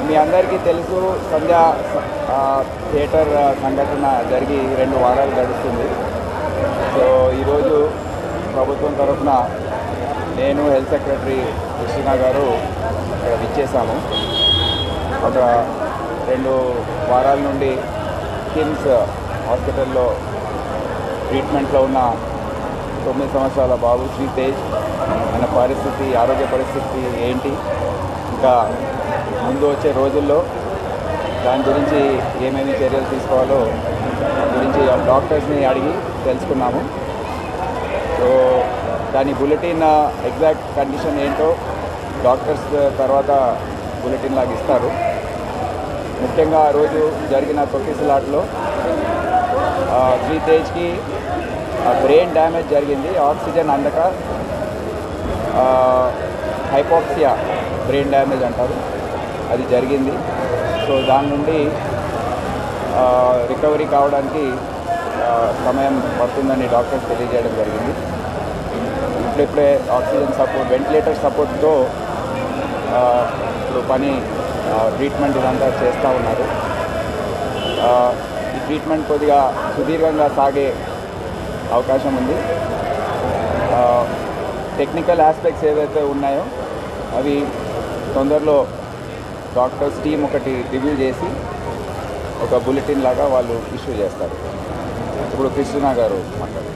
మీ అందరికీ తెలుసు, సంధ్య థియేటర్ సంఘటన జరిగి 2 వారాలు గడుస్తుంది. సో ఈరోజు ప్రభుత్వం తరఫున నేను హెల్త్ సెక్రటరీ కృష్ణ గారు ఇక్కడ విచ్చేసాము. ఒక 2 వారాల నుండి కిమ్స్ హాస్పిటల్లో ట్రీట్మెంట్లో ఉన్న 9 సంవత్సరాల బాబు శ్రీ తేజ్, ఆయన పరిస్థితి, ఆరోగ్య పరిస్థితి ఏంటి, ఇంకా ముందు వచ్చే రోజుల్లో దాని గురించి ఏమేమి చర్యలు తీసుకోవాలో గురించి డాక్టర్స్ని అడిగి తెలుసుకున్నాము. సో దాని బులెటిన్ ఎగ్జాక్ట్ కండిషన్ ఏంటో డాక్టర్స్ తర్వాత బులెటిన్ లాగా ఇస్తారు. ముఖ్యంగా ఆ రోజు జరిగిన తొక్కిసలాట్లో శ్రీ తేజ్కి బ్రెయిన్ డ్యామేజ్ జరిగింది. ఆక్సిజన్ అందక హైపోక్సియా బ్రెయిన్ డ్యామేజ్ అంటారు, అది జరిగింది. సో దాని నుండి రికవరీ కావడానికి సమయం పడుతుందని డాక్టర్స్ తెలియజేయడం జరిగింది. ఇప్పుడే ఆక్సిజన్ సపోర్ట్, వెంటిలేటర్ సపోర్ట్తో ఇప్పుడు ట్రీట్మెంట్ ఇదంతా చేస్తూ ఉన్నారు. ఈ ట్రీట్మెంట్ కొద్దిగా సుదీర్ఘంగా సాగే అవకాశం ఉంది. టెక్నికల్ ఆస్పెక్ట్స్ ఏవైతే ఉన్నాయో అవి తొందరలో డాక్టర్స్ టీం ఒకటి రివ్యూ చేసి ఒక బులెటిన్ లాగా వాళ్ళు ఇష్యూ చేస్తారు. ఇప్పుడు కృష్ణ గారు మాట్లాడారు.